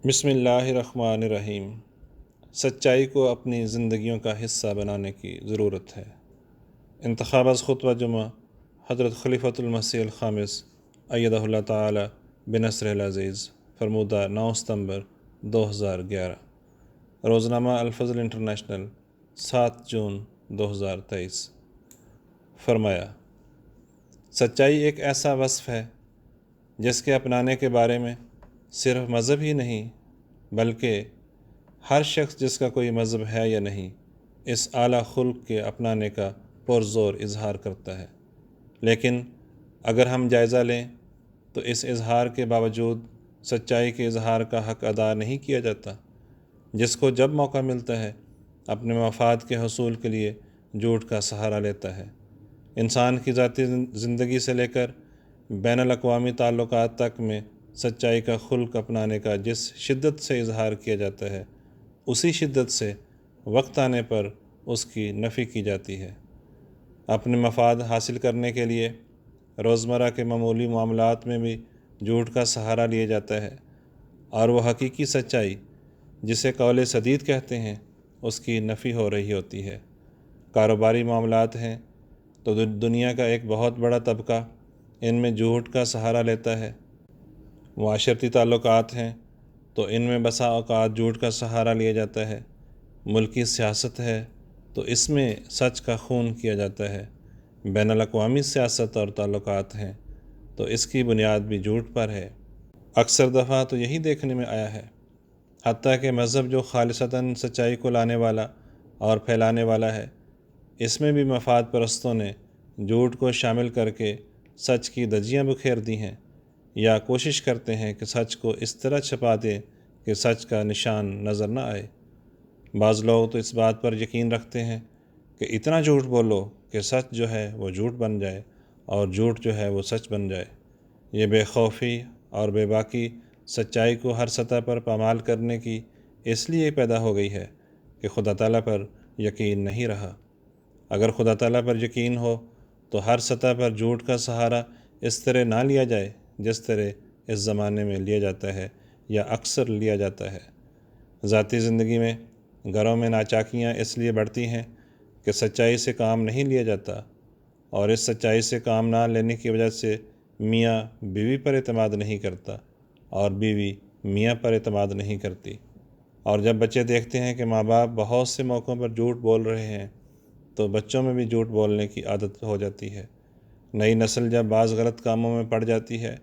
بسم اللہ الرحمن الرحیم۔ سچائی کو اپنی زندگیوں کا حصہ بنانے کی ضرورت ہے۔ انتخاب از خطبہ جمعہ حضرت خلیفۃ المسیح الخامس ایدہ اللہ تعالی بنصرہ العزیز، فرمودہ 9 ستمبر 2011۔ روزنامہ الفضل انٹرنیشنل، 7 جون 2023۔ فرمایا، سچائی ایک ایسا وصف ہے جس کے اپنانے کے بارے میں صرف مذہب ہی نہیں بلکہ ہر شخص، جس کا کوئی مذہب ہے یا نہیں، اس اعلیٰ خلق کے اپنانے کا پرزور اظہار کرتا ہے۔ لیکن اگر ہم جائزہ لیں تو اس اظہار کے باوجود سچائی کے اظہار کا حق ادا نہیں کیا جاتا۔ جس کو جب موقع ملتا ہے اپنے مفاد کے حصول کے لیے جھوٹ کا سہارا لیتا ہے۔ انسان کی ذاتی زندگی سے لے کر بین الاقوامی تعلقات تک میں سچائی کا خلق اپنانے کا جس شدت سے اظہار کیا جاتا ہے، اسی شدت سے وقت آنے پر اس کی نفی کی جاتی ہے۔ اپنے مفاد حاصل کرنے کے لیے روزمرہ کے معمولی معاملات میں بھی جھوٹ کا سہارا لیا جاتا ہے، اور وہ حقیقی سچائی جسے قول سدید کہتے ہیں، اس کی نفی ہو رہی ہوتی ہے۔ کاروباری معاملات ہیں تو دنیا کا ایک بہت بڑا طبقہ ان میں جھوٹ کا سہارا لیتا ہے۔ معاشرتی تعلقات ہیں تو ان میں بسا اوقات جھوٹ کا سہارا لیا جاتا ہے۔ ملکی سیاست ہے تو اس میں سچ کا خون کیا جاتا ہے۔ بین الاقوامی سیاست اور تعلقات ہیں تو اس کی بنیاد بھی جھوٹ پر ہے۔ اکثر دفعہ تو یہی دیکھنے میں آیا ہے، حتیٰ کہ مذہب جو خالصتاً سچائی کو لانے والا اور پھیلانے والا ہے، اس میں بھی مفاد پرستوں نے جھوٹ کو شامل کر کے سچ کی دھجیاں بکھیر دی ہیں، یا کوشش کرتے ہیں کہ سچ کو اس طرح چھپا دیں کہ سچ کا نشان نظر نہ آئے۔ بعض لوگ تو اس بات پر یقین رکھتے ہیں کہ اتنا جھوٹ بولو کہ سچ جو ہے وہ جھوٹ بن جائے اور جھوٹ جو ہے وہ سچ بن جائے۔ یہ بے خوفی اور بے باکی سچائی کو ہر سطح پر پامال کرنے کی اس لیے پیدا ہو گئی ہے کہ خدا تعالیٰ پر یقین نہیں رہا۔ اگر خدا تعالیٰ پر یقین ہو تو ہر سطح پر جھوٹ کا سہارا اس طرح نہ لیا جائے جس طرح اس زمانے میں لیا جاتا ہے یا اکثر لیا جاتا ہے۔ ذاتی زندگی میں گھروں میں ناچاکیاں اس لیے بڑھتی ہیں کہ سچائی سے کام نہیں لیا جاتا، اور اس سچائی سے کام نہ لینے کی وجہ سے میاں بیوی پر اعتماد نہیں کرتا اور بیوی میاں پر اعتماد نہیں کرتی، اور جب بچے دیکھتے ہیں کہ ماں باپ بہت سے موقعوں پر جھوٹ بول رہے ہیں تو بچوں میں بھی جھوٹ بولنے کی عادت ہو جاتی ہے۔ نئی نسل جب بعض غلط کاموں میں پڑ جاتی ہے،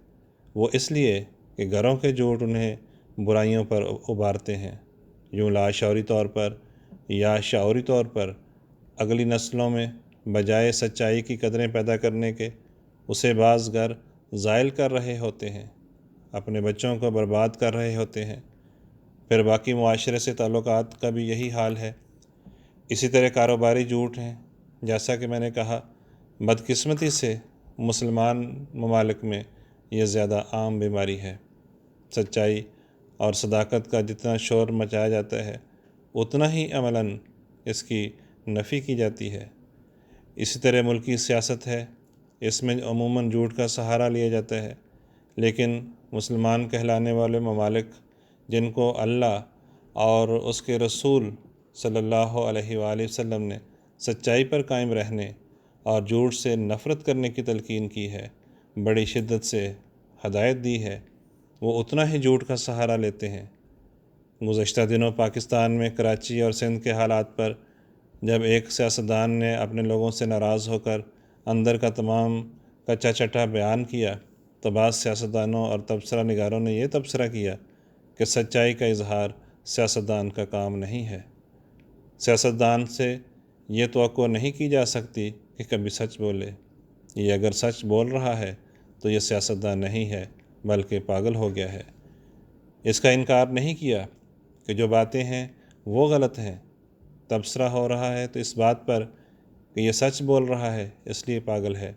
وہ اس لیے کہ گھروں کے جھوٹ انہیں برائیوں پر ابھارتے ہیں۔ یوں لاشعوری طور پر یا شعوری طور پر اگلی نسلوں میں بجائے سچائی کی قدریں پیدا کرنے کے، اسے بعض گھر زائل کر رہے ہوتے ہیں، اپنے بچوں کو برباد کر رہے ہوتے ہیں۔ پھر باقی معاشرے سے تعلقات کا بھی یہی حال ہے۔ اسی طرح کاروباری جھوٹ ہیں۔ جیسا کہ میں نے کہا، بدقسمتی سے مسلمان ممالک میں یہ زیادہ عام بیماری ہے۔ سچائی اور صداقت کا جتنا شور مچایا جاتا ہے، اتنا ہی عملاً اس کی نفی کی جاتی ہے۔ اسی طرح ملکی سیاست ہے، اس میں عموماً جھوٹ کا سہارا لیا جاتا ہے، لیکن مسلمان کہلانے والے ممالک جن کو اللہ اور اس کے رسول صلی اللہ علیہ وآلہ وسلم نے سچائی پر قائم رہنے اور جھوٹ سے نفرت کرنے کی تلقین کی ہے، بڑی شدت سے ہدایت دی ہے، وہ اتنا ہی جھوٹ کا سہارا لیتے ہیں۔ گزشتہ دنوں پاکستان میں کراچی اور سندھ کے حالات پر جب ایک سیاستدان نے اپنے لوگوں سے ناراض ہو کر اندر کا تمام کچا چٹا بیان کیا، تو بعض سیاستدانوں اور تبصرہ نگاروں نے یہ تبصرہ کیا کہ سچائی کا اظہار سیاستدان کا کام نہیں ہے۔ سیاستدان سے یہ توقع نہیں کی جا سکتی کہ کبھی سچ بولے۔ یہ اگر سچ بول رہا ہے تو یہ سیاستدان نہیں ہے بلکہ پاگل ہو گیا ہے۔ اس کا انکار نہیں کیا کہ جو باتیں ہیں وہ غلط ہیں۔ تبصرہ ہو رہا ہے تو اس بات پر کہ یہ سچ بول رہا ہے، اس لیے پاگل ہے۔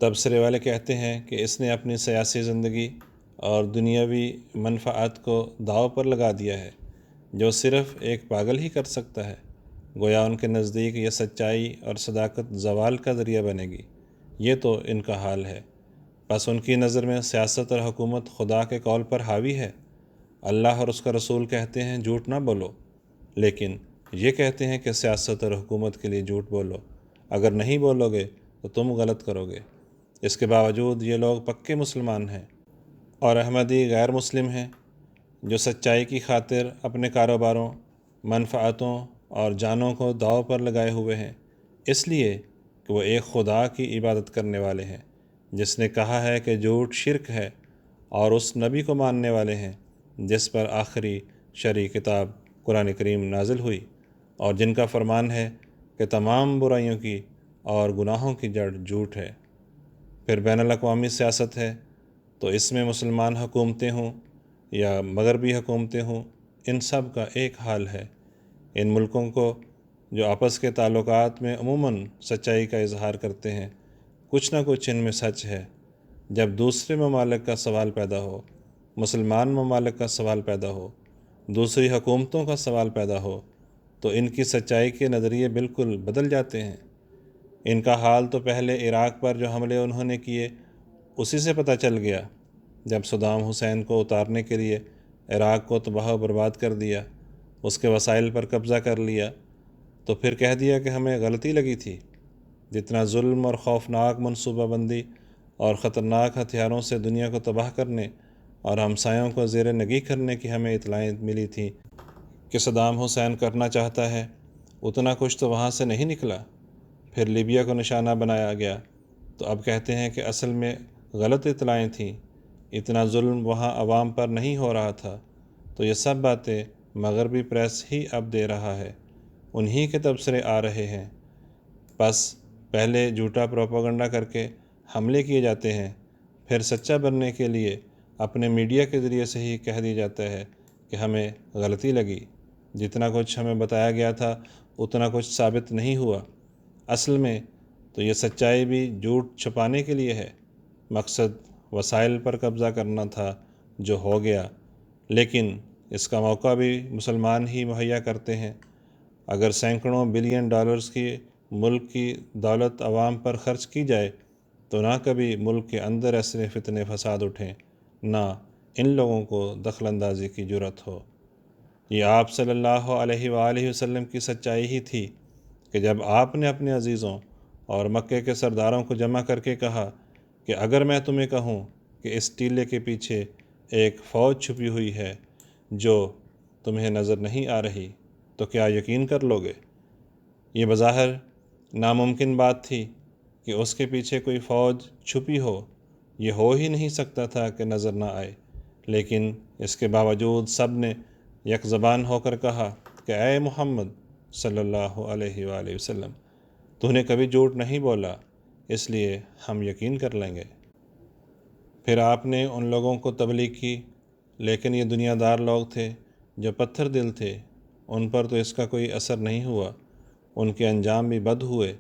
تبصرے والے کہتے ہیں کہ اس نے اپنی سیاسی زندگی اور دنیاوی منفعت کو داؤ پر لگا دیا ہے، جو صرف ایک پاگل ہی کر سکتا ہے۔ گویا ان کے نزدیک یہ سچائی اور صداقت زوال کا ذریعہ بنے گی۔ یہ تو ان کا حال ہے۔ بس ان کی نظر میں سیاست اور حکومت خدا کے قول پر حاوی ہے، اللہ اور اس کا رسول کہتے ہیں جھوٹ نہ بولو، لیکن یہ کہتے ہیں کہ سیاست اور حکومت کے لیے جھوٹ بولو، اگر نہیں بولو گے تو تم غلط کرو گے۔ اس کے باوجود یہ لوگ پکے مسلمان ہیں اور احمدی غیر مسلم ہیں، جو سچائی کی خاطر اپنے کاروباروں، منفعتوں اور جانوں کو داؤ پر لگائے ہوئے ہیں، اس لیے کہ وہ ایک خدا کی عبادت کرنے والے ہیں جس نے کہا ہے کہ جھوٹ شرک ہے، اور اس نبی کو ماننے والے ہیں جس پر آخری شرعی کتاب قرآن کریم نازل ہوئی، اور جن کا فرمان ہے کہ تمام برائیوں کی اور گناہوں کی جڑ جھوٹ ہے۔ پھر بین الاقوامی سیاست ہے، تو اس میں مسلمان حکومتیں ہوں یا مغربی حکومتیں ہوں، ان سب کا ایک حال ہے۔ ان ملکوں کو جو آپس کے تعلقات میں عموماً سچائی کا اظہار کرتے ہیں، کچھ نہ کچھ ان میں سچ ہے۔ جب دوسرے ممالک کا سوال پیدا ہو، مسلمان ممالک کا سوال پیدا ہو، دوسری حکومتوں کا سوال پیدا ہو، تو ان کی سچائی کے نظریے بالکل بدل جاتے ہیں۔ ان کا حال تو پہلے عراق پر جو حملے انہوں نے کیے اسی سے پتہ چل گیا، جب صدام حسین کو اتارنے کے لیے عراق کو تباہ و برباد کر دیا، اس کے وسائل پر قبضہ کر لیا، تو پھر کہہ دیا کہ ہمیں غلطی لگی تھی۔ جتنا ظلم اور خوفناک منصوبہ بندی اور خطرناک ہتھیاروں سے دنیا کو تباہ کرنے اور ہمسایوں کو زیر نگی کرنے کی ہمیں اطلاعیں ملی تھیں کہ صدام حسین کرنا چاہتا ہے، اتنا کچھ تو وہاں سے نہیں نکلا۔ پھر لیبیا کو نشانہ بنایا گیا، تو اب کہتے ہیں کہ اصل میں غلط اطلاعیں تھیں، اتنا ظلم وہاں عوام پر نہیں ہو رہا تھا۔ تو یہ سب باتیں مغربی پریس ہی اب دے رہا ہے، انہی کے تبصرے آ رہے ہیں۔ بس پہلے جھوٹا پروپیگنڈا کر کے حملے کیے جاتے ہیں، پھر سچا بننے کے لیے اپنے میڈیا کے ذریعے سے ہی کہہ دیا جاتا ہے کہ ہمیں غلطی لگی، جتنا کچھ ہمیں بتایا گیا تھا اتنا کچھ ثابت نہیں ہوا۔ اصل میں تو یہ سچائی بھی جھوٹ چھپانے کے لیے ہے، مقصد وسائل پر قبضہ کرنا تھا جو ہو گیا، لیکن اس کا موقع بھی مسلمان ہی مہیا کرتے ہیں۔ اگر سینکڑوں بلین ڈالرز کی ملک کی دولت عوام پر خرچ کی جائے تو نہ کبھی ملک کے اندر ایسے فتنے فساد اٹھیں، نہ ان لوگوں کو دخل اندازی کی جرأت ہو۔ یہ آپ صلی اللہ علیہ وآلہ وسلم کی سچائی ہی تھی کہ جب آپ نے اپنے عزیزوں اور مکے کے سرداروں کو جمع کر کے کہا کہ اگر میں تمہیں کہوں کہ اس ٹیلے کے پیچھے ایک فوج چھپی ہوئی ہے جو تمہیں نظر نہیں آ رہی تو کیا یقین کر لو گے؟ یہ بظاہر ناممکن بات تھی کہ اس کے پیچھے کوئی فوج چھپی ہو، یہ ہو ہی نہیں سکتا تھا کہ نظر نہ آئے، لیکن اس کے باوجود سب نے یک زبان ہو کر کہا کہ اے محمد صلی اللہ علیہ وآلہ وسلم، تو نے کبھی جھوٹ نہیں بولا، اس لیے ہم یقین کر لیں گے۔ پھر آپ نے ان لوگوں کو تبلیغ کی، لیکن یہ دنیا دار لوگ تھے جو پتھر دل تھے، ان پر تو اس کا کوئی اثر نہیں ہوا، ان کے انجام بھی بد ہوئے،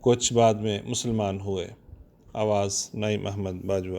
کچھ بعد میں مسلمان ہوئے۔ آواز نعیم احمد باجوہ۔